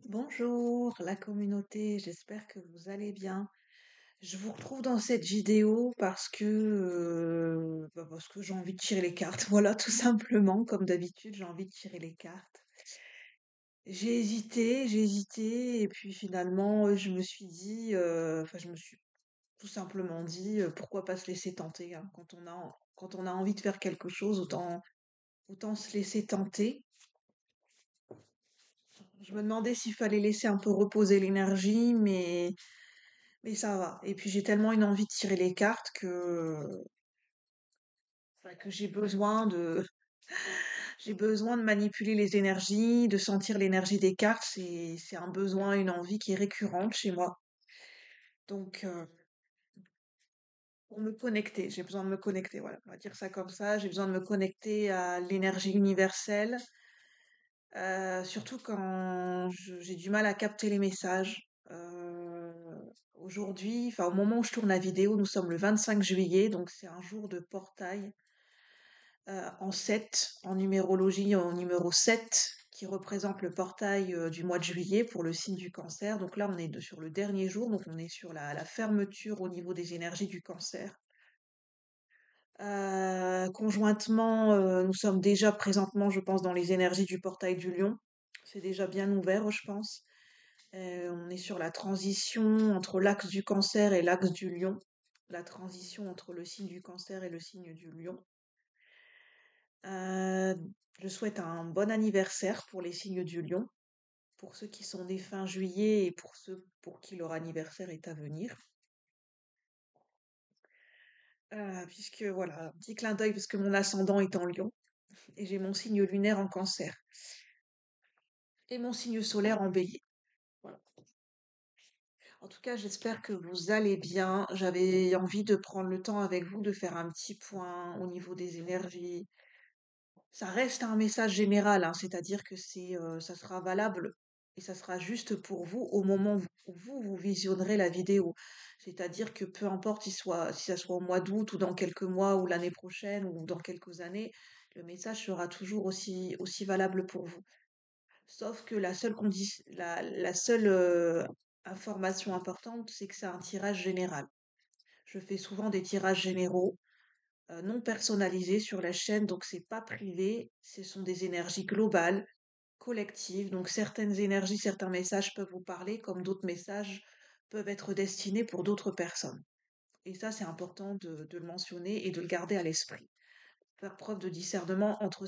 Bonjour la communauté, j'espère que vous allez bien. Je vous retrouve dans cette vidéo parce que j'ai envie de tirer les cartes. Voilà, tout simplement, comme d'habitude, j'ai envie de tirer les cartes. J'ai hésité, et puis finalement, je me suis dit, je me suis tout simplement dit, pourquoi pas se laisser tenter, hein. Quand on a envie de faire quelque chose, autant se laisser tenter. Je me demandais s'il fallait laisser un peu reposer l'énergie, mais ça va. Et puis j'ai tellement une envie de tirer les cartes que j'ai besoin de manipuler les énergies, de sentir l'énergie des cartes. C'est un besoin, une envie qui est récurrente chez moi. Donc pour me connecter, j'ai besoin de me connecter. Voilà, on va dire ça comme ça. J'ai besoin de me connecter à l'énergie universelle, surtout quand j'ai du mal à capter les messages. Aujourd'hui, enfin au moment où je tourne la vidéo, nous sommes le 25 juillet, donc c'est un jour de portail. En 7, en numérologie, en numéro 7, qui représente le portail du mois de juillet pour le signe du cancer. Donc là, on est sur le dernier jour, donc on est sur la fermeture au niveau des énergies du cancer. Conjointement, nous sommes déjà présentement, je pense, dans les énergies du portail du lion. C'est déjà bien ouvert, je pense. On est sur la transition entre l'axe du cancer et l'axe du lion. La transition entre le signe du cancer et le signe du lion. Euh, je souhaite un bon anniversaire pour les signes du lion, pour ceux qui sont nés fin juillet et pour ceux pour qui leur anniversaire est à venir. Puisque voilà, un petit clin d'œil parce que mon ascendant est en lion et j'ai mon signe lunaire en cancer et mon signe solaire en bélier. Voilà. En tout cas, j'espère que vous allez bien. J'avais envie de prendre le temps avec vous de faire un petit point au niveau des énergies. Ça reste un message général, hein, c'est-à-dire que ça sera valable et ça sera juste pour vous au moment où vous visionnerez la vidéo. C'est-à-dire que peu importe si ça soit au mois d'août ou dans quelques mois ou l'année prochaine ou dans quelques années, le message sera toujours aussi valable pour vous. Sauf que la seule information importante, c'est que c'est un tirage général. Je fais souvent des tirages généraux non personnalisés sur la chaîne, donc c'est pas privé, ce sont des énergies globales, collectives, donc certaines énergies, certains messages peuvent vous parler, comme d'autres messages peuvent être destinés pour d'autres personnes. Et ça, c'est important de le mentionner et de le garder à l'esprit. Faire preuve de discernement entre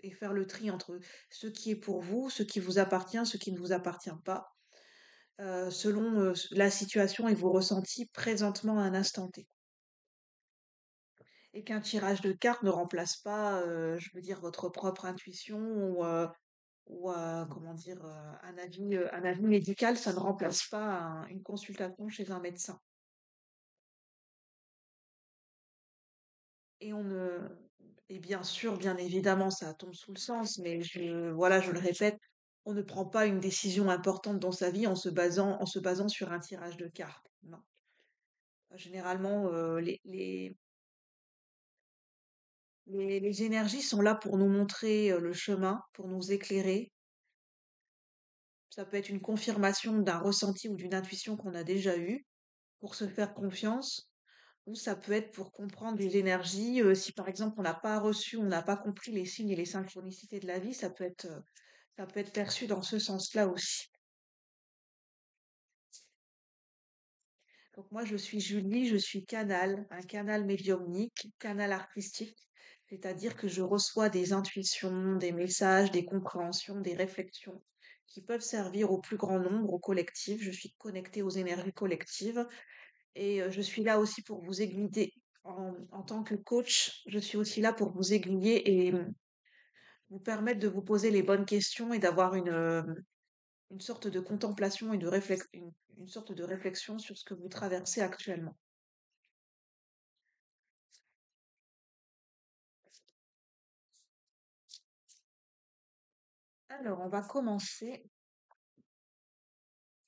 et faire le tri entre ce qui est pour vous, ce qui vous appartient, ce qui ne vous appartient pas, selon la situation et vos ressentis présentement à un instant T. Et qu'un tirage de cartes ne remplace pas, je veux dire, votre propre intuition comment dire, un avis médical, ça ne remplace pas une consultation chez un médecin. Et on ne, et bien sûr, bien évidemment, ça tombe sous le sens, mais voilà, je le répète, on ne prend pas une décision importante dans sa vie en se basant sur un tirage de cartes. Non. Généralement, les énergies sont là pour nous montrer le chemin, pour nous éclairer. Ça peut être une confirmation d'un ressenti ou d'une intuition qu'on a déjà eue pour se faire confiance, ou ça peut être pour comprendre des énergies. Si par exemple on n'a pas reçu, on n'a pas compris les signes et les synchronicités de la vie, ça peut être perçu dans ce sens-là aussi. Donc moi je suis Julie, je suis canal, un canal médiumnique, canal artistique, c'est-à-dire que je reçois des intuitions, des messages, des compréhensions, des réflexions qui peuvent servir au plus grand nombre, au collectif. Je suis connectée aux énergies collectives. Et je suis là aussi pour vous aiguiller. En tant que coach, je suis aussi là pour vous aiguiller et vous permettre de vous poser les bonnes questions et d'avoir une sorte de contemplation et une sorte de réflexion sur ce que vous traversez actuellement. Alors, on va commencer.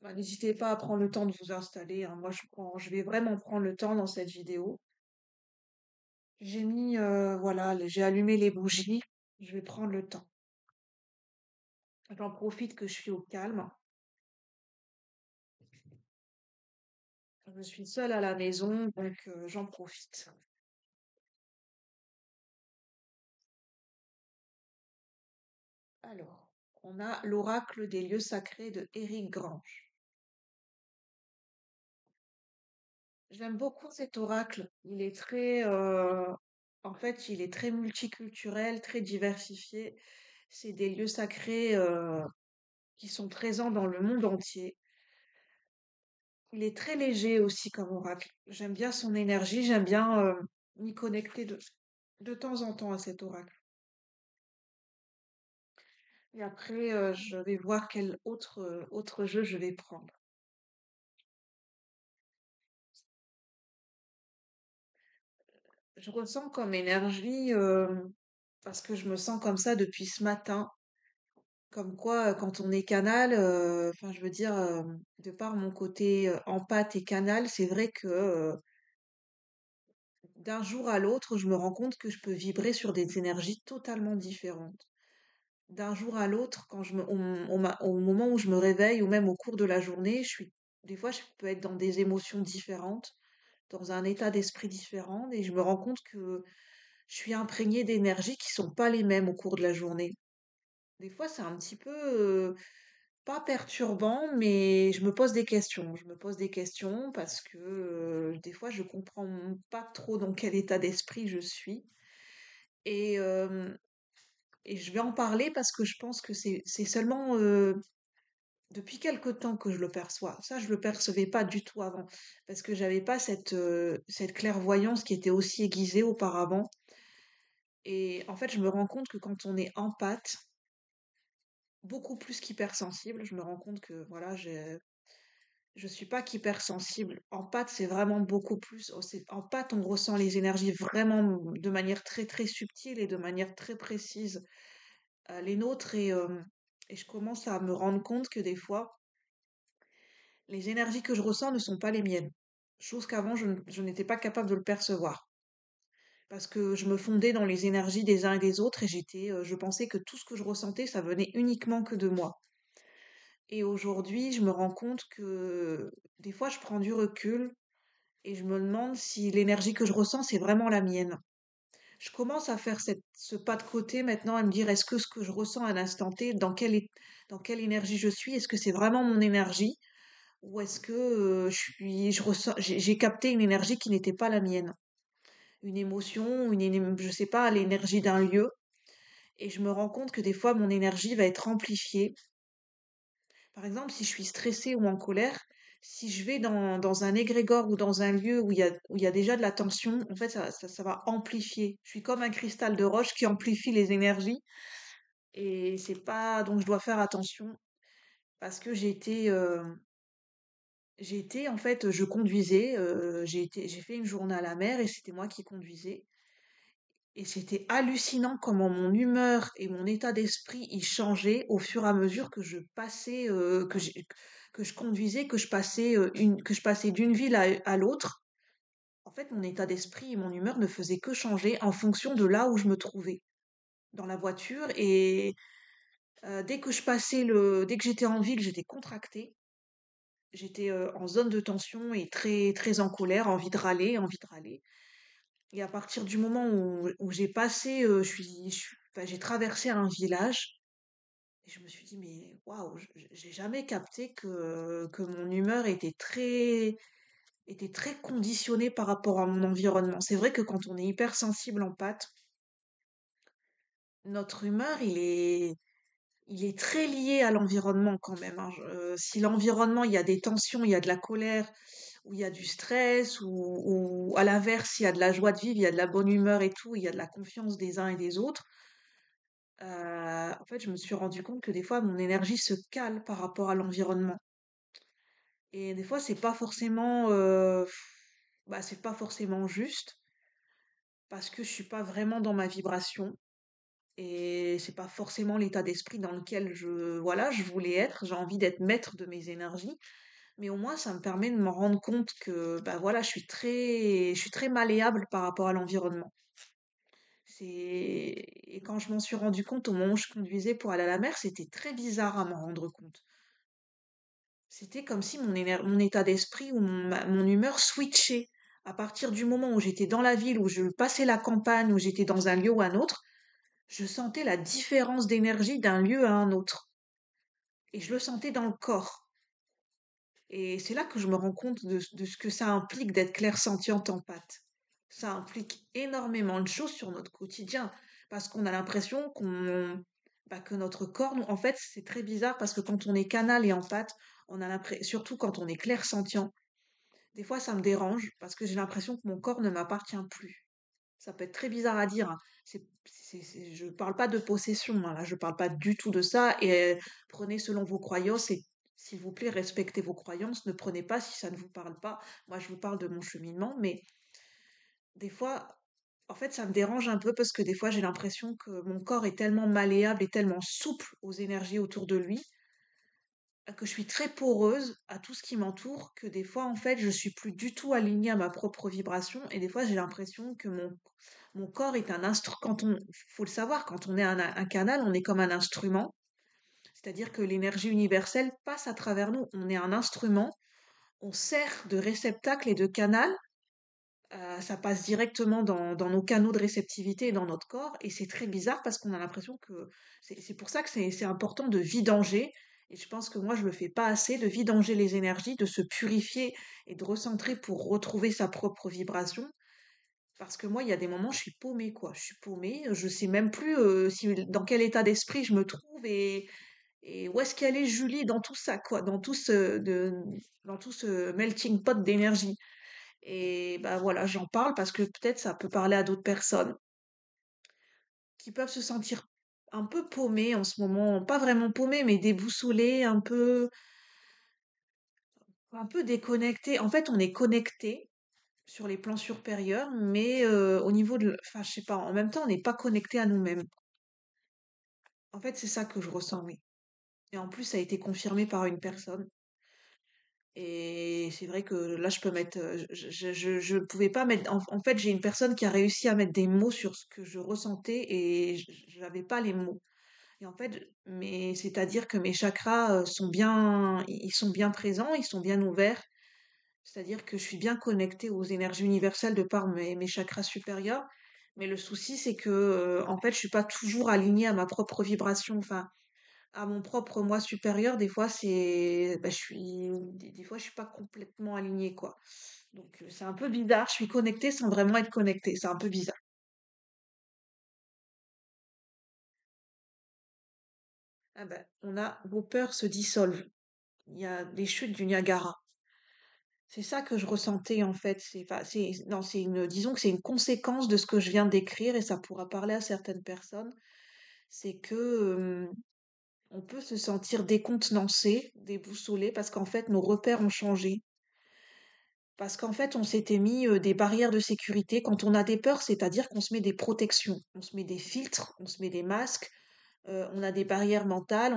Bah, n'hésitez pas à prendre le temps de vous installer, hein. Moi, je vais vraiment prendre le temps dans cette vidéo. Voilà, j'ai allumé les bougies. Je vais prendre le temps. J'en profite que je suis au calme. Je suis seule à la maison, donc j'en profite. Alors, on a l'oracle des lieux sacrés de Eric Grange. J'aime beaucoup cet oracle. En fait, il est très multiculturel, très diversifié. C'est des lieux sacrés qui sont présents dans le monde entier. Il est très léger aussi comme oracle. J'aime bien son énergie, j'aime bien m'y connecter de temps en temps à cet oracle. Et après, je vais voir quel autre jeu je vais prendre. Je ressens comme énergie, parce que je me sens comme ça depuis ce matin, comme quoi quand on est canal, enfin je veux dire, de par mon côté empathe et canal, c'est vrai que d'un jour à l'autre, je me rends compte que je peux vibrer sur des énergies totalement différentes. D'un jour à l'autre, quand au moment où je me réveille ou même au cours de la journée, des fois, je peux être dans des émotions différentes, dans un état d'esprit différent, et je me rends compte que je suis imprégnée d'énergies qui sont pas les mêmes au cours de la journée. Des fois, c'est un petit peu, pas perturbant, mais je me pose des questions. Je me pose des questions parce que des fois, je comprends pas trop dans quel état d'esprit je suis. Et, euh, et je vais en parler parce que je pense que c'est seulement depuis quelque temps que je le perçois. Ça, je le percevais pas du tout avant parce que j'avais pas cette clairvoyance qui était aussi aiguisée auparavant. Et en fait, je me rends compte que quand on est empathe, beaucoup plus qu'hypersensible, je me rends compte que voilà, je suis pas qu'hypersensible. En pâte, c'est vraiment beaucoup plus. En pâte, on ressent les énergies vraiment de manière très très subtile et de manière très précise. Les nôtres et je commence à me rendre compte que des fois, les énergies que je ressens ne sont pas les miennes. Chose qu'avant, je n'étais pas capable de le percevoir. Parce que je me fondais dans les énergies des uns et des autres et je pensais que tout ce que je ressentais, ça venait uniquement que de moi. Et aujourd'hui, je me rends compte que des fois, je prends du recul et je me demande si l'énergie que je ressens, c'est vraiment la mienne. Je commence à faire ce pas de côté maintenant, à me dire, est-ce que ce que je ressens à l'instant T, dans quelle énergie je suis, est-ce que c'est vraiment mon énergie ou est-ce que j'ai capté une énergie qui n'était pas la mienne, une émotion, je sais pas, l'énergie d'un lieu. Et je me rends compte que des fois, mon énergie va être amplifiée. Par exemple, si je suis stressée ou en colère, si je vais dans un égrégore ou dans un lieu où il y a déjà de la tension, en fait, ça va amplifier. Je suis comme un cristal de roche qui amplifie les énergies. Et c'est pas, donc je dois faire attention parce que en fait, je conduisais, j'ai fait une journée à la mer et c'était moi qui conduisais. Et c'était hallucinant comment mon humeur et mon état d'esprit y changeaient au fur et à mesure que je passais, que je conduisais, que je passais d'une ville à l'autre. En fait, mon état d'esprit et mon humeur ne faisaient que changer en fonction de là où je me trouvais dans la voiture. Et dès que j'étais en ville, j'étais contractée. J'étais en zone de tension et très, très en colère, envie de râler, envie de râler. Et à partir du moment où j'ai passé, enfin, j'ai traversé un village, et je me suis dit, mais waouh, j'ai jamais capté que mon humeur était très conditionnée par rapport à mon environnement. C'est vrai que quand on est hypersensible en pâte, notre humeur, il est très lié à l'environnement quand même, hein. Si l'environnement, il y a des tensions, il y a de la colère, ou il y a du stress, ou à l'inverse, il y a de la joie de vivre, il y a de la bonne humeur et tout, il y a de la confiance des uns et des autres, en fait, je me suis rendu compte que des fois, mon énergie se cale par rapport à l'environnement. Et des fois, c'est pas forcément juste, parce que je suis pas vraiment dans ma vibration. Et c'est pas forcément l'état d'esprit dans lequel voilà, je voulais être. J'ai envie d'être maître de mes énergies, mais au moins ça me permet de me rendre compte que, bah voilà, je suis très malléable par rapport à l'environnement. Et quand je m'en suis rendu compte au moment où je conduisais pour aller à la mer, c'était très bizarre à m'en rendre compte. C'était comme si mon état d'esprit ou mon humeur switchait. À partir du moment où j'étais dans la ville, où je passais la campagne, où j'étais dans un lieu ou un autre, je sentais la différence d'énergie d'un lieu à un autre. Et je le sentais dans le corps. Et c'est là que je me rends compte de ce que ça implique d'être clair-sentiente empathe. Ça implique énormément de choses sur notre quotidien, parce qu'on a l'impression que notre corps, en fait, c'est très bizarre parce que quand on est canal et empathe, on a l'impression, surtout quand on est clair-sentient, des fois ça me dérange parce que j'ai l'impression que mon corps ne m'appartient plus. Ça peut être très bizarre à dire, hein. Je parle pas de possession, hein, là, je parle pas du tout de ça. Et prenez selon vos croyances et s'il vous plaît, respectez vos croyances. Ne prenez pas si ça ne vous parle pas. Moi, je vous parle de mon cheminement, mais des fois, en fait, ça me dérange un peu parce que des fois, j'ai l'impression que mon corps est tellement malléable et tellement souple aux énergies autour de lui que je suis très poreuse à tout ce qui m'entoure, que des fois, en fait, je suis plus du tout alignée à ma propre vibration et des fois, j'ai l'impression que mon corps est un instrument. Faut le savoir, quand on est un canal, on est comme un instrument, c'est-à-dire que l'énergie universelle passe à travers nous. On est un instrument, on sert de réceptacle et de canal. Ça passe directement dans nos canaux de réceptivité et dans notre corps. Et c'est très bizarre parce qu'on a l'impression que c'est pour ça que c'est important de vidanger. Et je pense que moi, je le fais pas assez, de vidanger les énergies, de se purifier et de recentrer pour retrouver sa propre vibration. Parce que moi, il y a des moments, je suis paumée, quoi. Je suis paumée, je sais même plus dans quel état d'esprit je me trouve et où est-ce qu'elle est Julie dans tout ça, quoi, dans tout ce melting pot d'énergie. Et bah voilà, j'en parle parce que peut-être ça peut parler à d'autres personnes qui peuvent se sentir un peu paumées en ce moment, pas vraiment paumées, mais déboussolées, un peu déconnectées. En fait, on est connecté sur les plans supérieurs, mais au niveau enfin, je sais pas, en même temps, on n'est pas connecté à nous-mêmes. En fait, c'est ça que je ressens, oui. Et en plus, ça a été confirmé par une personne. Et c'est vrai que là, je peux mettre, je pouvais pas mettre, en fait, j'ai une personne qui a réussi à mettre des mots sur ce que je ressentais et j'avais pas les mots. Et en fait, mais c'est-à-dire que mes chakras ils sont bien présents, ils sont bien ouverts. C'est-à-dire que je suis bien connectée aux énergies universelles de par mes chakras supérieurs. Mais le souci, c'est que, en fait, je suis pas toujours alignée à ma propre vibration. Enfin, à mon propre moi supérieur, des fois, des fois, je suis pas complètement alignée, quoi. Donc, c'est un peu bizarre. Je suis connectée sans vraiment être connectée. C'est un peu bizarre. Ah ben, vos peurs se dissolvent. Il y a des chutes du Niagara. C'est ça que je ressentais, en fait. Enfin, non, disons que c'est une conséquence de ce que je viens d'écrire et ça pourra parler à certaines personnes. C'est que, on peut se sentir décontenancé, déboussolé parce qu'en fait, nos repères ont changé. Parce qu'en fait, on s'était mis des barrières de sécurité. Quand on a des peurs, c'est-à-dire qu'on se met des protections, on se met des filtres, on se met des masques, on a des barrières mentales,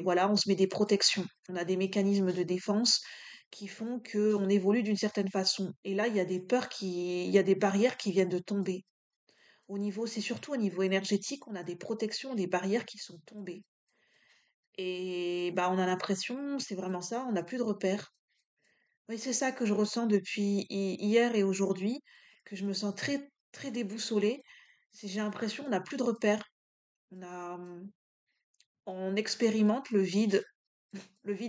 voilà, on se met des protections, on a des mécanismes de défense qui font que on évolue d'une certaine façon. Et là, il y a des barrières qui viennent de tomber. C'est surtout au niveau énergétique, on a des protections, des barrières qui sont tombées. Et bah, on a l'impression, c'est vraiment ça, on n'a plus de repères. Oui, c'est ça que je ressens depuis hier et aujourd'hui, que je me sens très, très déboussolée. J'ai l'impression qu'on n'a plus de repères. On expérimente le vide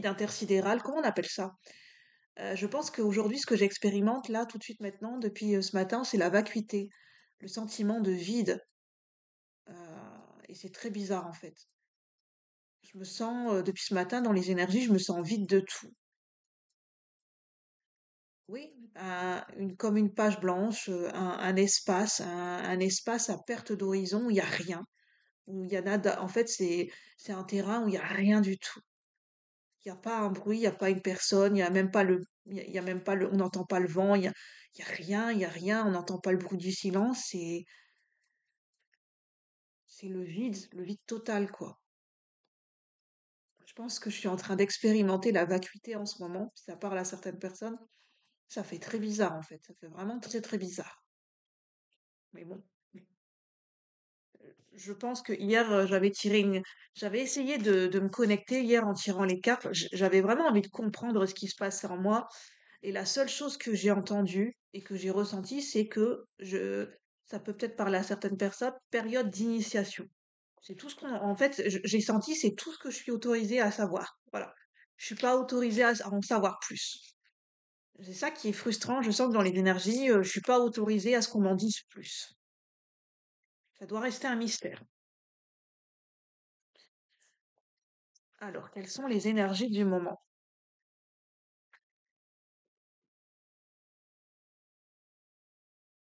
intersidéral, comment on appelle ça? Je pense qu'aujourd'hui, ce que j'expérimente là, tout de suite maintenant, depuis ce matin, c'est la vacuité, le sentiment de vide. Et c'est très bizarre en fait. Je me sens, depuis ce matin, dans les énergies, je me sens vide de tout. Oui, comme une page blanche, un espace, un espace à perte d'horizon où il n'y a rien, où il y a nada. En fait, c'est un terrain où il n'y a rien du tout. Il n'y a pas un bruit, il n'y a pas une personne, il y a même pas il y a même pas on n'entend pas le vent, il y a rien, il y a rien, on n'entend pas le bruit du silence, c'est le vide total, quoi. Je pense que je suis en train d'expérimenter la vacuité en ce moment, si ça parle à certaines personnes. Ça fait très bizarre, en fait. Ça fait vraiment très, très bizarre. Mais bon. Je pense que hier, j'avais essayé de me connecter hier en tirant les cartes. J'avais vraiment envie de comprendre ce qui se passait en moi. Et la seule chose que j'ai entendue et que j'ai ressentie, c'est que ça peut peut-être parler à certaines personnes, période d'initiation. C'est tout ce en fait, j'ai senti, c'est tout ce que je suis autorisée à savoir. Voilà. Je suis pas autorisée à en savoir plus. C'est ça qui est frustrant. Je sens que dans les énergies, je suis pas autorisée à ce qu'on m'en dise plus. Ça doit rester un mystère. Alors, quelles sont les énergies du moment?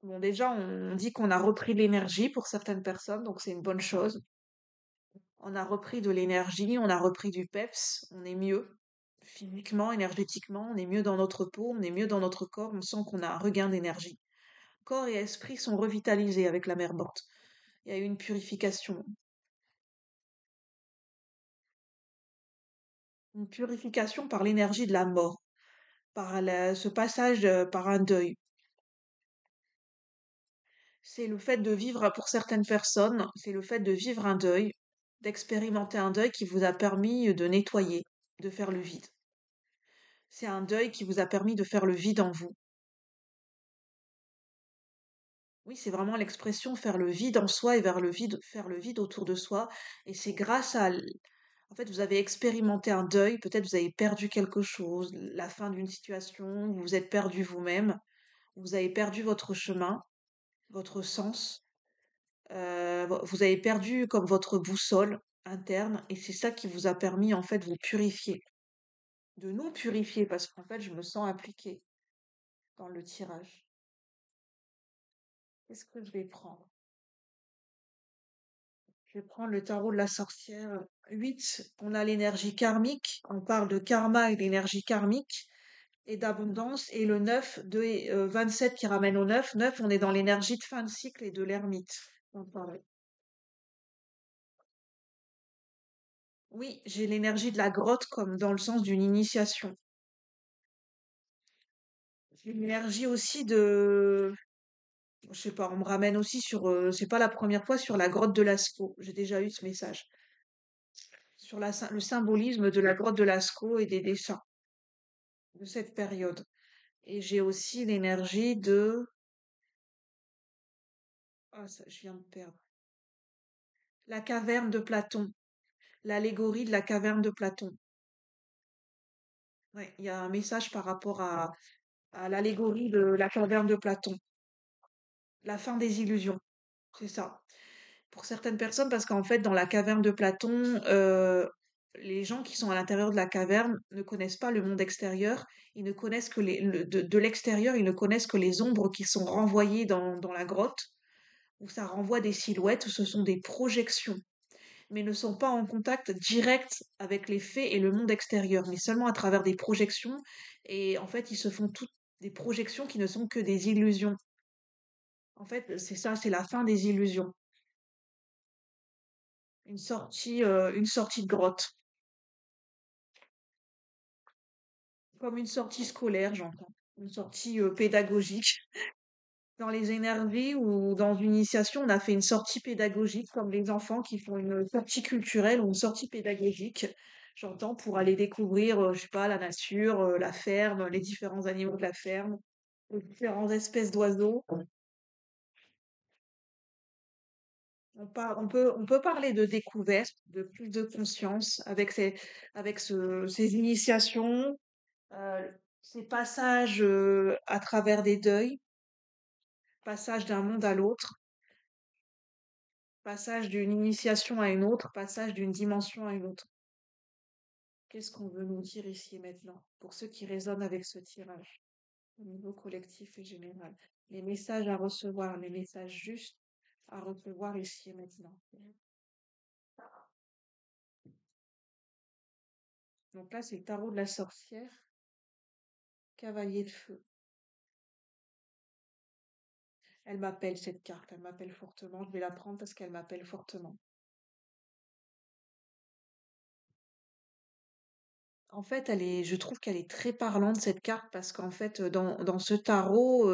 Bon, déjà, on dit qu'on a repris de l'énergie pour certaines personnes, donc c'est une bonne chose. On a repris de l'énergie, on a repris du peps, on est mieux. Physiquement, énergétiquement, on est mieux dans notre peau, on est mieux dans notre corps, on sent qu'on a un regain d'énergie. Corps et esprit sont revitalisés avec la mer morte. Il y a eu une purification. Une purification par l'énergie de la mort, par ce passage, par un deuil. C'est le fait de vivre, pour certaines personnes, c'est le fait de vivre un deuil, d'expérimenter un deuil qui vous a permis de nettoyer, de faire le vide. C'est un deuil qui vous a permis de faire le vide en vous. Oui, c'est vraiment l'expression faire le vide en soi et vers le vide, faire le vide autour de soi. Et c'est grâce en fait, vous avez expérimenté un deuil, peut-être vous avez perdu quelque chose, la fin d'une situation, vous vous êtes perdu vous-même, vous avez perdu votre chemin, votre sens. Vous avez perdu comme votre boussole interne et c'est ça qui vous a permis en fait de vous purifier, de nous purifier parce qu'en fait je me sens impliquée dans le tirage. Qu'est-ce que je vais prendre? Je vais prendre le tarot de la sorcière. 8. On a l'énergie karmique, on parle de karma et d'énergie karmique et d'abondance et le 9 de 27 qui ramène au 9. 9, on est dans l'énergie de fin de cycle et de l'ermite. On parlait. Oui, j'ai l'énergie de la grotte comme dans le sens d'une initiation. Une énergie aussi je sais pas, on me ramène aussi sur, c'est pas la première fois, sur la grotte de Lascaux. J'ai déjà eu ce message. Sur le symbolisme de la grotte de Lascaux et des dessins de cette période. Et j'ai aussi l'énergie de, ah, ça, je viens de perdre. La caverne de Platon. L'allégorie de la caverne de Platon. Ouais, il y a un message par rapport à l'allégorie de la caverne de Platon. La fin des illusions. C'est ça. Pour certaines personnes, parce qu'en fait, dans la caverne de Platon, les gens qui sont à l'intérieur de la caverne ne connaissent pas le monde extérieur. Ils ne connaissent que de l'extérieur, ils ne connaissent que les ombres qui sont renvoyées dans la grotte, où ça renvoie des silhouettes, où ce sont des projections, mais ne sont pas en contact direct avec les faits et le monde extérieur, mais seulement à travers des projections. Et en fait, ils se font toutes des projections qui ne sont que des illusions. En fait, c'est ça, c'est la fin des illusions. Une sortie de grotte, comme une sortie scolaire, j'entends. Une sortie pédagogique. Dans les énergies ou dans une initiation, on a fait une sortie pédagogique, comme les enfants qui font une sortie culturelle ou une sortie pédagogique. J'entends pour aller découvrir, je sais pas, la nature, la ferme, les différents animaux de la ferme, les différentes espèces d'oiseaux. On peut parler de découverte, de plus de conscience avec ces initiations, euh, ces passages à travers des deuils, passage d'un monde à l'autre, passage d'une initiation à une autre, passage d'une dimension à une autre. Qu'est-ce qu'on veut nous dire ici et maintenant pour ceux qui résonnent avec ce tirage au niveau collectif et général? Les messages à recevoir, les messages justes à recevoir ici et maintenant. Donc là, c'est le tarot de la sorcière, cavalier de feu. Elle m'appelle cette carte, elle m'appelle fortement. Je vais la prendre parce qu'elle m'appelle fortement. En fait, je trouve qu'elle est très parlante cette carte parce qu'en fait, dans ce tarot,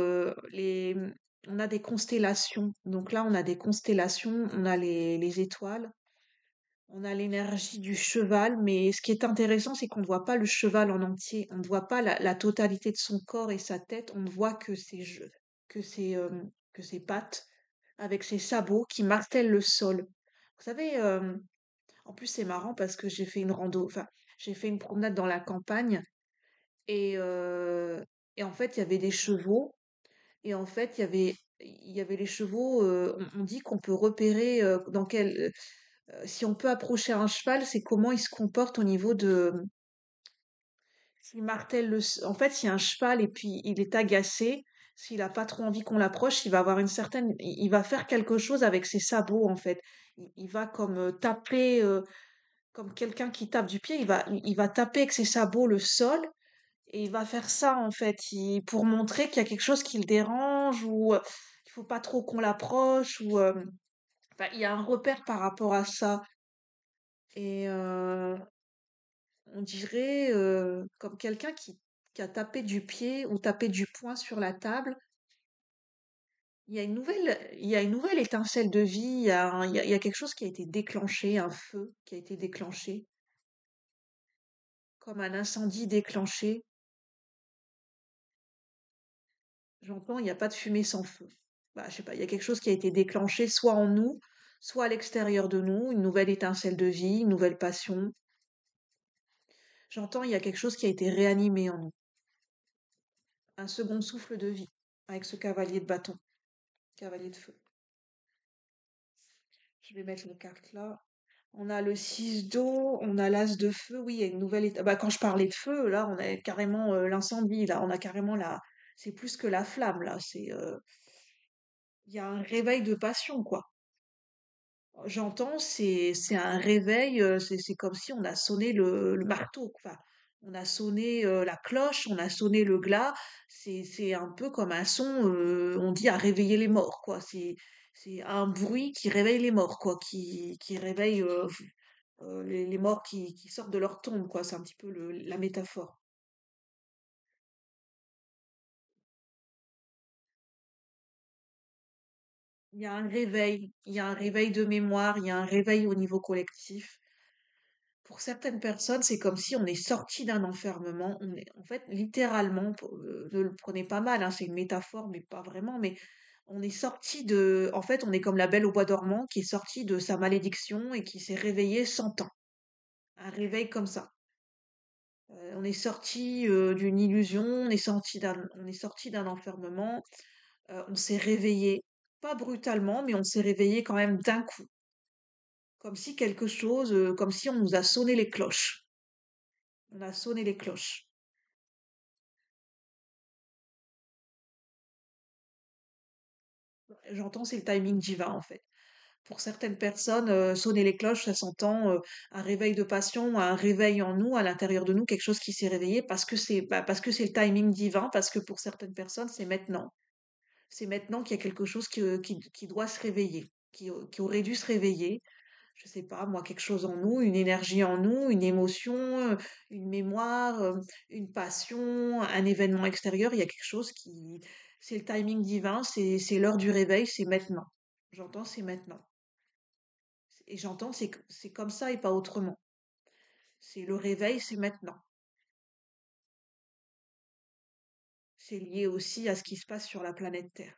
on a des constellations. Donc là, on a des constellations, on a les étoiles, on a l'énergie du cheval, mais ce qui est intéressant, c'est qu'on ne voit pas le cheval en entier, on ne voit pas la totalité de son corps et sa tête, on ne voit que que ses pattes avec ses sabots qui martèlent le sol. Vous savez, en plus c'est marrant parce que j'ai fait une rando, enfin j'ai fait une promenade dans la campagne et, euh, et en fait il y avait des chevaux et en fait il y avait les chevaux. On dit qu'on peut repérer dans quel si on peut approcher un cheval, c'est comment il se comporte au niveau de s'il martèle en fait, si un cheval et puis il est agacé, s'il a pas trop envie qu'on l'approche, il va avoir une certaine, il va faire quelque chose avec ses sabots en fait. Il va comme taper, comme quelqu'un qui tape du pied, il va taper avec ses sabots le sol et il va faire ça en fait, pour montrer qu'il y a quelque chose qui le dérange ou qu'il faut pas trop qu'on l'approche ou enfin, il y a un repère par rapport à ça. Et on dirait comme quelqu'un qui a tapé du pied ou tapé du poing sur la table. Il y a une nouvelle étincelle de vie, il y a quelque chose qui a été déclenché, un feu qui a été déclenché, comme un incendie déclenché. J'entends, il n'y a pas de fumée sans feu. Bah, je sais pas, il y a quelque chose qui a été déclenché soit en nous, soit à l'extérieur de nous, une nouvelle étincelle de vie, une nouvelle passion. J'entends, il y a quelque chose qui a été réanimé en nous, un second souffle de vie avec ce cavalier de bâton, cavalier de feu. Je vais mettre les cartes là. On a le 6 d'eau, on a l'as de feu. Oui, il y a une nouvelle étape. Bah, quand je parlais de feu, là, on a carrément l'incendie. Là, on a carrément la. C'est plus que la flamme, là. Il y a un réveil de passion, quoi. J'entends, c'est un réveil. C'est comme si on a sonné le marteau. Enfin, on a sonné la cloche, on a sonné le glas. C'est un peu comme un son. On dit à réveiller les morts, quoi. C'est un bruit qui réveille les morts, quoi, qui réveille les morts qui sortent de leur tombe, quoi. C'est un petit peu la métaphore. Il y a un réveil de mémoire, il y a un réveil au niveau collectif. Pour certaines personnes, c'est comme si on est sorti d'un enfermement. On est, en fait, littéralement, ne le prenez pas mal, hein, c'est une métaphore, mais pas vraiment, mais on est sorti de, en fait, on est comme la Belle au bois dormant qui est sortie de sa malédiction et qui s'est réveillée 100 ans. Un réveil comme ça. On est sorti d'une illusion, on est sorti d'un enfermement. On s'est réveillé, pas brutalement, mais on s'est réveillé quand même d'un coup, comme si quelque chose, comme si on nous a sonné les cloches. On a sonné les cloches. J'entends, c'est le timing divin en fait. Pour certaines personnes, sonner les cloches, ça s'entend, un réveil de passion, un réveil en nous, à l'intérieur de nous, quelque chose qui s'est réveillé parce que parce que c'est le timing divin, parce que pour certaines personnes, c'est maintenant. C'est maintenant qu'il y a quelque chose qui doit se réveiller, qui aurait dû se réveiller. Je sais pas, moi, quelque chose en nous, une énergie en nous, une émotion, une mémoire, une passion, un événement extérieur. Il y a quelque chose qui, c'est le timing divin, c'est l'heure du réveil, c'est maintenant. J'entends, c'est maintenant. Et j'entends, c'est comme ça et pas autrement. C'est le réveil, c'est maintenant. C'est lié aussi à ce qui se passe sur la planète Terre.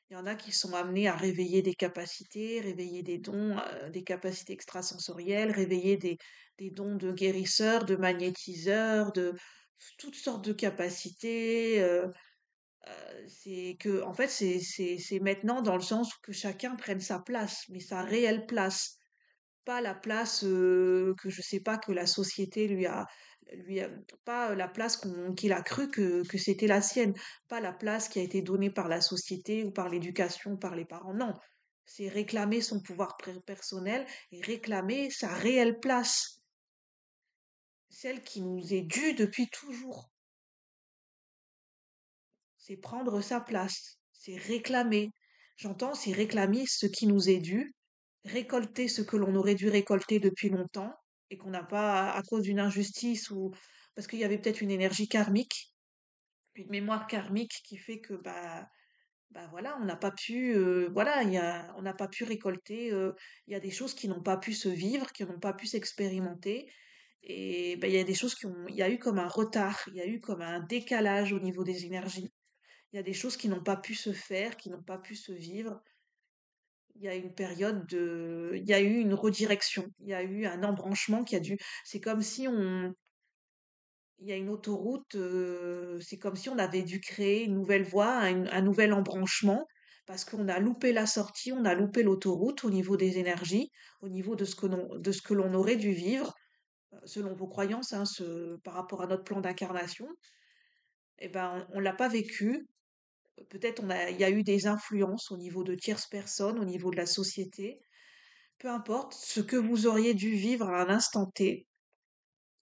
Il y en a qui sont amenés à réveiller des capacités, réveiller des dons, des capacités extrasensorielles, réveiller des dons de guérisseurs, de magnétiseurs, de toutes sortes de capacités. C'est que, en fait, c'est maintenant dans le sens que chacun prenne sa place, mais sa réelle place, pas la place que je sais pas que la société lui a pas la place qu'il a cru que c'était la sienne, pas la place qui a été donnée par la société ou par l'éducation, par les parents. Non, c'est réclamer son pouvoir personnel et réclamer sa réelle place, celle qui nous est due depuis toujours. C'est prendre sa place, c'est réclamer. J'entends, c'est réclamer ce qui nous est dû, récolter ce que l'on aurait dû récolter depuis longtemps et qu'on n'a pas à cause d'une injustice ou parce qu'il y avait peut-être une énergie karmique une mémoire karmique qui fait que bah voilà, on n'a pas pu voilà, on n'a pas pu récolter, il y a des choses qui n'ont pas pu se vivre, qui n'ont pas pu s'expérimenter et bah, il y a des choses il y a eu comme un retard, il y a eu comme un décalage au niveau des énergies. Il y a des choses qui n'ont pas pu se faire, qui n'ont pas pu se vivre. Il y a une période il y a eu une redirection, il y a eu un embranchement qui a dû, c'est comme si il y a une autoroute, c'est comme si on avait dû créer une nouvelle voie, un nouvel embranchement, parce qu'on a loupé la sortie, on a loupé l'autoroute au niveau des énergies, au niveau de ce que l'on aurait dû vivre, selon vos croyances, hein, par rapport à notre plan d'incarnation. Et ben, on l'a pas vécu. Peut-être il y a eu des influences au niveau de tierces personnes, au niveau de la société. Peu importe, ce que vous auriez dû vivre à un instant T,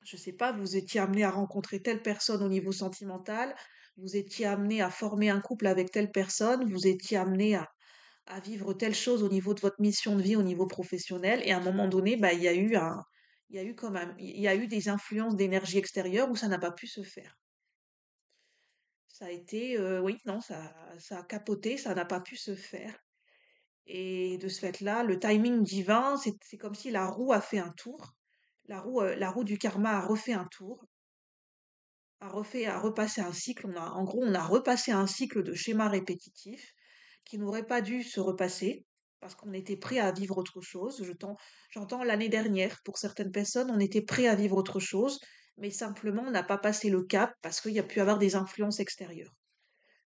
je sais pas, vous étiez amené à rencontrer telle personne au niveau sentimental, vous étiez amené à former un couple avec telle personne, vous étiez amené à vivre telle chose au niveau de votre mission de vie, au niveau professionnel, et à un moment donné, bah, il y a eu il y a eu des influences d'énergie extérieure où ça n'a pas pu se faire. Ça a été, oui, non, ça a capoté, ça n'a pas pu se faire. Et de ce fait-là, le timing divin, c'est comme si la roue a fait un tour. La roue du karma a refait un tour, a repassé un cycle. En gros, on a repassé un cycle de schémas répétitifs qui n'aurait pas dû se repasser parce qu'on était prêt à vivre autre chose. J'entends l'année dernière, pour certaines personnes, on était prêt à vivre autre chose, mais simplement on n'a pas passé le cap parce qu'il y a pu avoir des influences extérieures,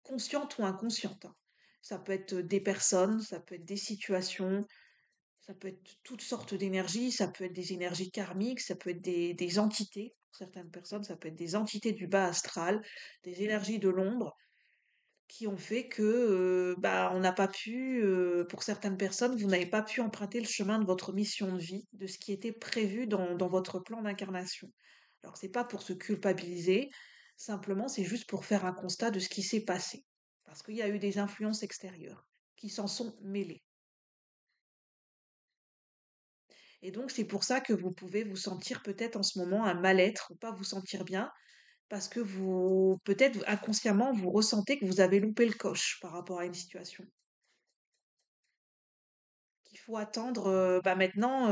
conscientes ou inconscientes, hein. Ça peut être des personnes, ça peut être des situations, ça peut être toutes sortes d'énergies, ça peut être des énergies karmiques, ça peut être des entités. Pour certaines personnes, ça peut être des entités du bas astral, des énergies de l'ombre qui ont fait que bah, on n'a pas pu, pour certaines personnes, vous n'avez pas pu emprunter le chemin de votre mission de vie, de ce qui était prévu dans votre plan d'incarnation. Alors, c'est pas pour se culpabiliser, simplement, c'est juste pour faire un constat de ce qui s'est passé. Parce qu'il y a eu des influences extérieures qui s'en sont mêlées. Et donc, c'est pour ça que vous pouvez vous sentir peut-être en ce moment un mal-être ou pas vous sentir bien, parce que peut-être inconsciemment, vous ressentez que vous avez loupé le coche par rapport à une situation. Qu'il faut attendre, bah maintenant,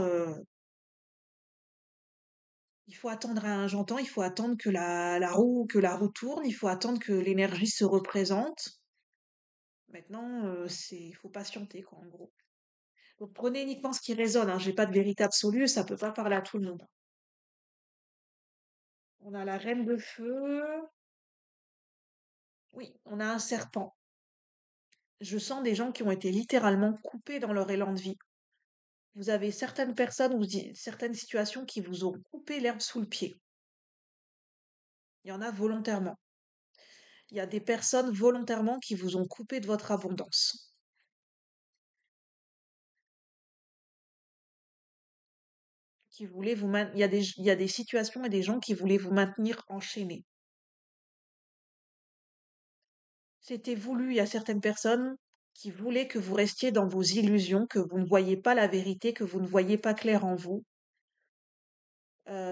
il faut attendre j'entends, il faut attendre que la roue tourne, il faut attendre que l'énergie se représente. Maintenant, il faut patienter, quoi, en gros. Donc prenez uniquement ce qui résonne, hein, j'ai pas de vérité absolue, ça peut pas parler à tout le monde. On a la reine de feu. Oui, on a un serpent. Je sens des gens qui ont été littéralement coupés dans leur élan de vie. Vous avez certaines personnes ou certaines situations qui vous ont coupé l'herbe sous le pied. Il y en a volontairement. Il y a des personnes volontairement qui vous ont coupé de votre abondance, qui voulaient il y a des situations et des gens qui voulaient vous maintenir enchaîné. C'était voulu. Il y a certaines personnes qui voulaient que vous restiez dans vos illusions, que vous ne voyiez pas la vérité, que vous ne voyiez pas clair en vous.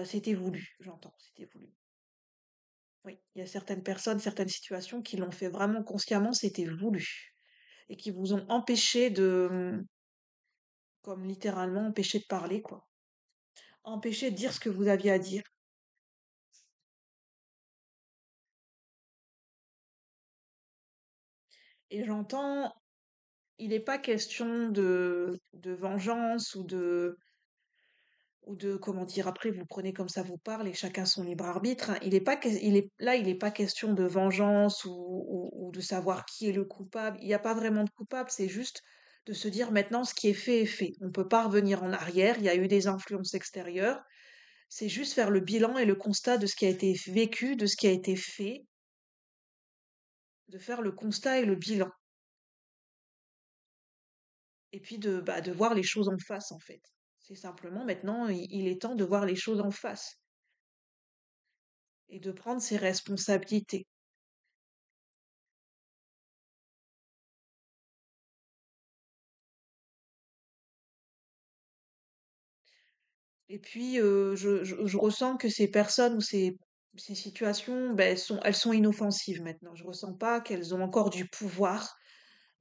C'était voulu, j'entends, c'était voulu. Oui, il y a certaines personnes, certaines situations qui l'ont fait vraiment consciemment, c'était voulu. Et qui vous ont empêché comme littéralement empêché de parler, quoi. Empêché de dire ce que vous aviez à dire. Et j'entends, il n'est pas question de vengeance ou de, comment dire, après vous prenez comme ça vous parle et chacun son libre arbitre, hein. Il est pas question de vengeance ou de savoir qui est le coupable. Il n'y a pas vraiment de coupable, c'est juste de se dire maintenant ce qui est fait est fait. On ne peut pas revenir en arrière, il y a eu des influences extérieures. C'est juste faire le bilan et le constat de ce qui a été vécu, de ce qui a été fait, de faire le constat et le bilan. Et puis de voir les choses en face, en fait. C'est simplement maintenant, il est temps de voir les choses en face et de prendre ses responsabilités. Et puis, je ressens que ces personnes ou ces situations, ben, elles sont inoffensives maintenant. Je ressens pas qu'elles ont encore du pouvoir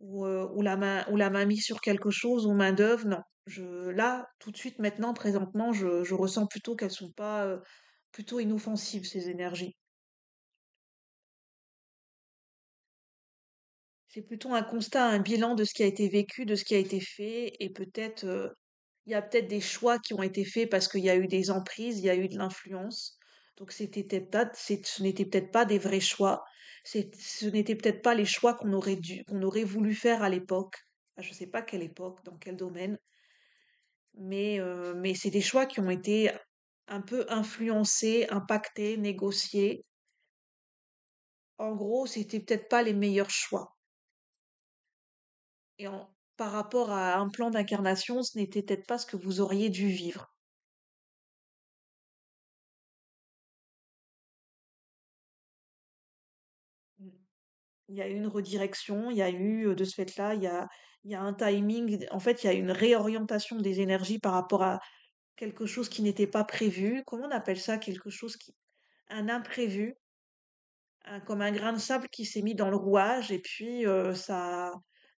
ou la main mise sur quelque chose ou main-d'œuvre, non. Là, tout de suite, maintenant, présentement, je ressens plutôt qu'elles sont pas, plutôt inoffensives, ces énergies. C'est plutôt un constat, un bilan de ce qui a été vécu, de ce qui a été fait et peut-être, il y a peut-être des choix qui ont été faits parce qu'il y a eu des emprises, il y a eu de l'influence. Donc c'était peut-être pas, ce n'était peut-être pas des vrais choix. Ce n'était peut-être pas les choix qu'on aurait voulu faire à l'époque. Ah, je sais pas quelle époque, dans quel domaine, mais c'est des choix qui ont été un peu influencés, impactés, négociés. En gros, c'était peut-être pas les meilleurs choix. Par rapport à un plan d'incarnation, ce n'était peut-être pas ce que vous auriez dû vivre. Mm. Il y a eu une redirection, il y a eu, de ce fait-là, il y a un timing, en fait, il y a une réorientation des énergies par rapport à quelque chose qui n'était pas prévu. Comment on appelle ça? Quelque chose qui, un imprévu, comme un grain de sable qui s'est mis dans le rouage et puis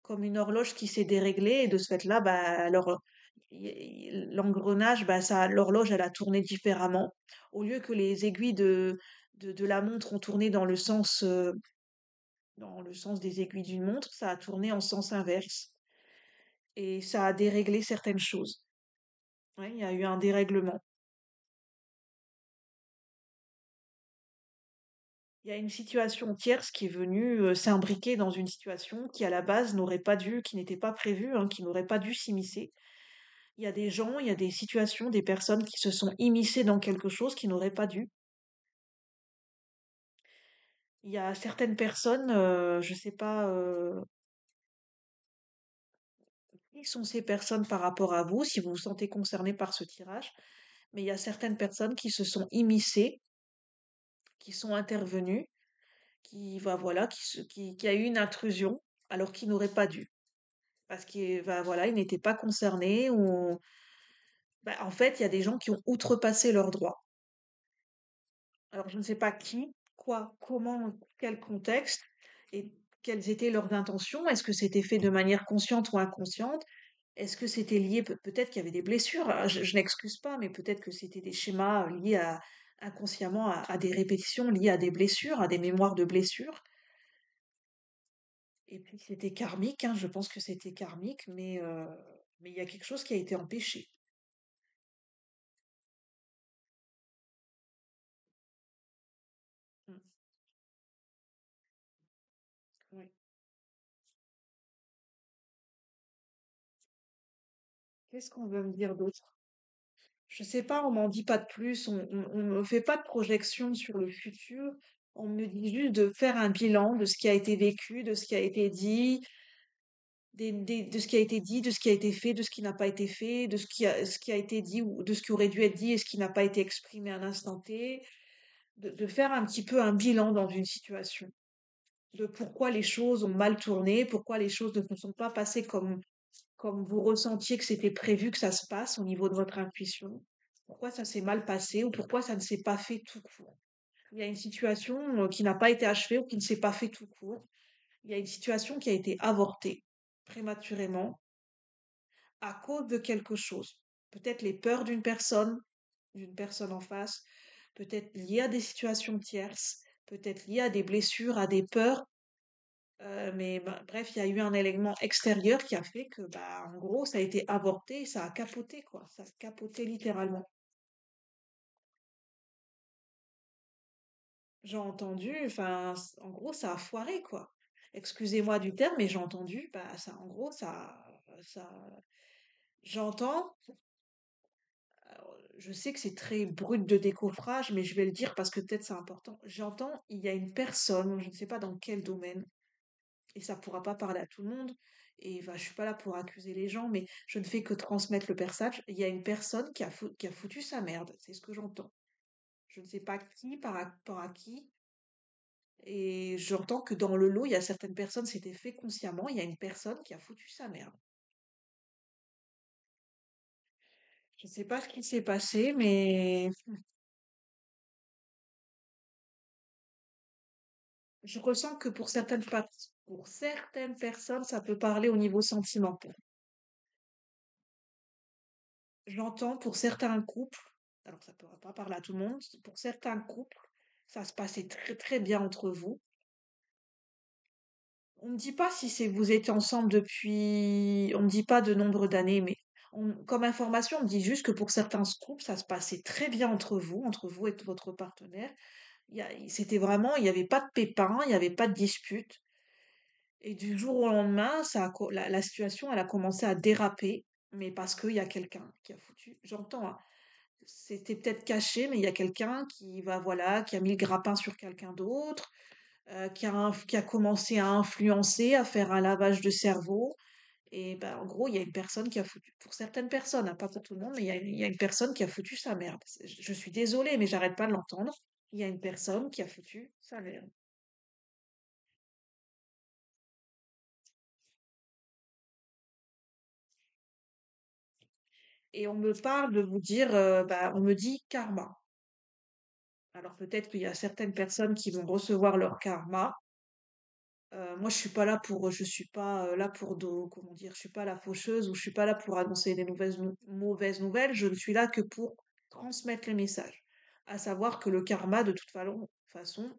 comme une horloge qui s'est déréglée et de ce fait-là, bah, alors l'engrenage, bah, l'horloge, elle a tourné différemment. Au lieu que les aiguilles de la montre ont tourné dans le sens des aiguilles d'une montre, ça a tourné en sens inverse et ça a déréglé certaines choses. Ouais, il y a eu un dérèglement. Il y a une situation tierce qui est venue s'imbriquer dans une situation qui, à la base, n'aurait pas dû, qui n'était pas prévue, hein, qui n'aurait pas dû s'immiscer. Il y a des gens, il y a des situations, des personnes qui se sont immiscées dans quelque chose qui n'auraient pas dû. Il y a certaines personnes, je sais pas qui sont ces personnes par rapport à vous, si vous vous sentez concerné par ce tirage, mais il y a certaines personnes qui se sont immiscées, qui sont intervenues, voilà, qui a eu une intrusion alors qu'ils n'auraient pas dû. Parce qu'ils voilà, ils n'étaient pas concernés ou bah, en fait, il y a des gens qui ont outrepassé leurs droits. Alors, je ne sais pas qui, quoi, comment, quel contexte et quelles étaient leurs intentions. Est-ce que c'était fait de manière consciente ou inconsciente? Est-ce que c'était lié, peut-être qu'il y avait des blessures, hein, je n'excuse pas, mais peut-être que c'était des schémas liés inconsciemment à des répétitions liées à des blessures, à des mémoires de blessures. Et puis c'était karmique, hein, je pense que c'était karmique, mais il y a quelque chose qui a été empêché. Mm. Oui. Qu'est-ce qu'on veut me dire d'autre? Je sais pas, on m'en dit pas de plus, on me fait pas de projection sur le futur. On me dit juste de faire un bilan de ce qui a été vécu, de ce qui a été dit, de ce qui a été dit, de ce qui a été fait, de ce qui n'a pas été fait, ce qui a été dit ou de ce qui aurait dû être dit et ce qui n'a pas été exprimé à l'instant T, de faire un petit peu un bilan dans une situation, de pourquoi les choses ont mal tourné, pourquoi les choses ne se sont pas passées comme vous ressentiez que c'était prévu que ça se passe au niveau de votre intuition, pourquoi ça s'est mal passé ou pourquoi ça ne s'est pas fait tout court. Il y a une situation qui n'a pas été achevée ou qui ne s'est pas fait tout court. Il y a une situation qui a été avortée prématurément à cause de quelque chose. Peut-être les peurs d'une personne en face, peut-être liées à des situations tierces, peut-être liées à des blessures, à des peurs. Mais bah, bref, il y a eu un élément extérieur qui a fait que, bah, en gros, ça a été avorté, ça a capoté, quoi. Ça a capoté littéralement. J'ai entendu, enfin, en gros, ça a foiré, quoi. Excusez-moi du terme, mais j'ai entendu, bah, ça, en gros, ça, j'entends, je sais que c'est très brut de décoffrage, mais je vais le dire parce que peut-être c'est important. J'entends, il y a une personne, je ne sais pas dans quel domaine, et ça pourra pas parler à tout le monde. Et bah, je suis pas là pour accuser les gens, mais je ne fais que transmettre le message. Il y a une personne qui a foutu sa merde, c'est ce que j'entends. Je ne sais pas qui, par rapport à qui, et j'entends que dans le lot, il y a certaines personnes, c'était fait consciemment, il y a une personne qui a foutu sa merde. Je ne sais pas ce qui s'est passé, mais je ressens que pour certaines personnes, ça peut parler au niveau sentimental. J'entends pour certains couples, alors ça ne pourra pas parler à tout le monde, pour certains couples, ça se passait très très bien entre vous. On ne dit pas si c'est vous étiez ensemble depuis, on ne dit pas de nombre d'années, mais comme information, on dit juste que pour certains couples, ça se passait très bien entre vous et votre partenaire. C'était vraiment, il n'y avait pas de pépins, il n'y avait pas de dispute. Et du jour au lendemain, la situation, elle a commencé à déraper, mais parce qu'il y a quelqu'un qui a foutu. J'entends, hein, c'était peut-être caché, mais il y a quelqu'un qui va, voilà, qui a mis le grappin sur quelqu'un d'autre, qui a commencé à influencer, à faire un lavage de cerveau. Et ben, en gros, il y a une personne qui a foutu, pour certaines personnes, hein, pas pour tout le monde, mais il y a une personne qui a foutu sa merde. Je suis désolée, mais j'arrête pas de l'entendre. Il y a une personne qui a foutu sa merde. Et on me parle de vous dire, bah, on me dit karma. Alors peut-être qu'il y a certaines personnes qui vont recevoir leur karma. Moi, je suis pas là pour, comment dire, je suis pas la faucheuse ou je suis pas là pour annoncer des mauvaises nouvelles. Je ne suis là que pour transmettre les messages. À savoir que le karma, de toute façon,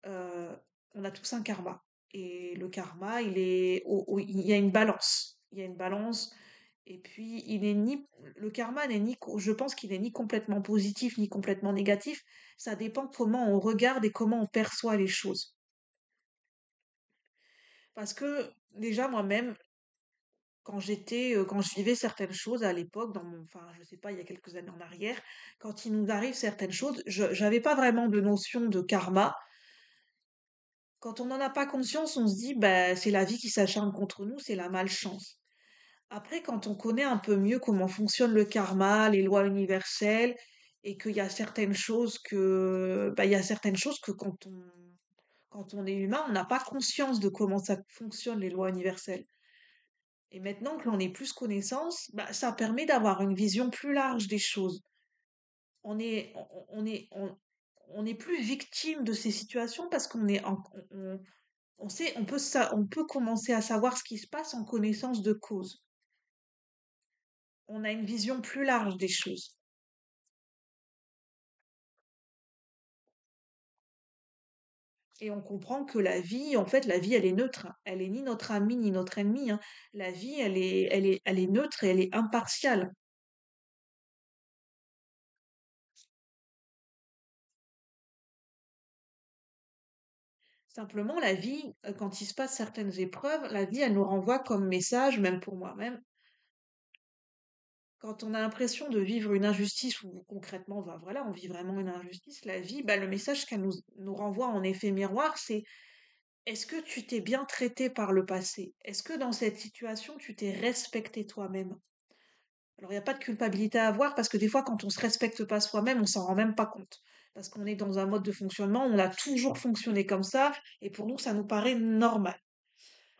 euh, on a tous un karma. Et le karma, il y a une balance. Il y a une balance. Et puis, le karma n'est je pense qu'il n'est ni complètement positif ni complètement négatif. Ça dépend comment on regarde et comment on perçoit les choses. Parce que déjà moi-même, quand je vivais certaines choses à l'époque, enfin, je sais pas, il y a quelques années en arrière, quand il nous arrive certaines choses, j'avais pas vraiment de notion de karma. Quand on n'en a pas conscience, on se dit, bah, c'est la vie qui s'acharne contre nous, c'est la malchance. Après, quand on connaît un peu mieux comment fonctionne le karma, les lois universelles, et qu'il y a certaines choses bah, il y a certaines choses que quand on est humain, on n'a pas conscience de comment ça fonctionne, les lois universelles. Et maintenant que l'on ait plus connaissance, bah, ça permet d'avoir une vision plus large des choses. On est, on est, on est plus victime de ces situations parce on sait, on peut commencer à savoir ce qui se passe en connaissance de cause. On a une vision plus large des choses. Et on comprend que la vie, en fait, la vie, elle est neutre. Elle est ni notre ami ni notre ennemi, hein. La vie, elle est neutre et elle est impartiale. Simplement, la vie, quand il se passe certaines épreuves, la vie, elle nous renvoie comme message, même pour moi-même, quand on a l'impression de vivre une injustice ou concrètement, ben voilà, on vit vraiment une injustice, la vie, bah, le message qu'elle nous renvoie en effet miroir, c'est est-ce que tu t'es bien traité par le passé? Est-ce que dans cette situation, tu t'es respecté toi-même? Alors, il n'y a pas de culpabilité à avoir parce que des fois, quand on se respecte pas soi-même, on s'en rend même pas compte. Parce qu'on est dans un mode de fonctionnement, on a toujours fonctionné comme ça, et pour nous, ça nous paraît normal.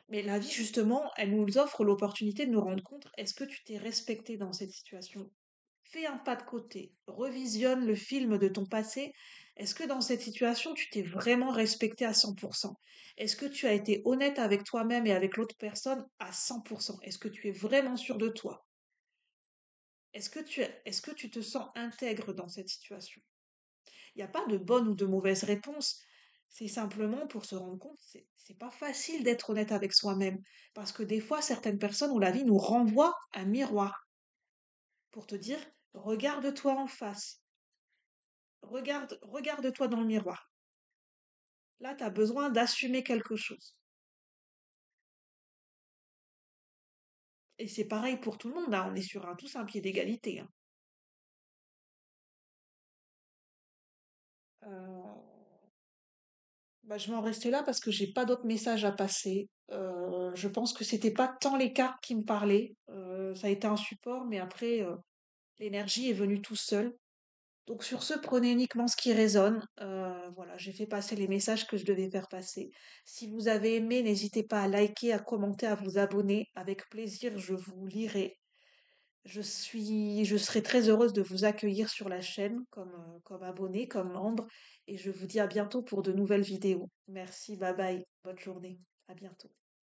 Mais la vie, justement, elle nous offre l'opportunité de nous rendre compte, est-ce que tu t'es respecté dans cette situation? Fais un pas de côté, revisionne le film de ton passé. Est-ce que dans cette situation, tu t'es vraiment respecté à 100%? Est-ce que tu as été honnête avec toi-même et avec l'autre personne à 100%? Est-ce que tu es vraiment sûr de toi? Est-ce que tu te sens intègre dans cette situation? Il n'y a pas de bonne ou de mauvaise réponse. C'est simplement pour se rendre compte, c'est pas facile d'être honnête avec soi-même. Parce que des fois, certaines personnes ou la vie nous renvoie un miroir pour te dire, regarde-toi en face. Regarde-toi dans le miroir. Là, tu as besoin d'assumer quelque chose. Et c'est pareil pour tout le monde, hein. On est sur tous un pied d'égalité, hein. Euh, Bah, je vais en rester là parce que j'ai pas d'autres messages à passer. Je pense que c'était pas tant les cartes qui me parlaient. Ça a été un support, mais après, l'énergie est venue tout seul. Donc sur ce, prenez uniquement ce qui résonne. Voilà, j'ai fait passer les messages que je devais faire passer. Si vous avez aimé, n'hésitez pas à liker, à commenter, à vous abonner. Avec plaisir, je vous lirai. Je serai très heureuse de vous accueillir sur la chaîne comme abonné, comme membre, et je vous dis à bientôt pour de nouvelles vidéos. Merci, bye bye, bonne journée, à bientôt.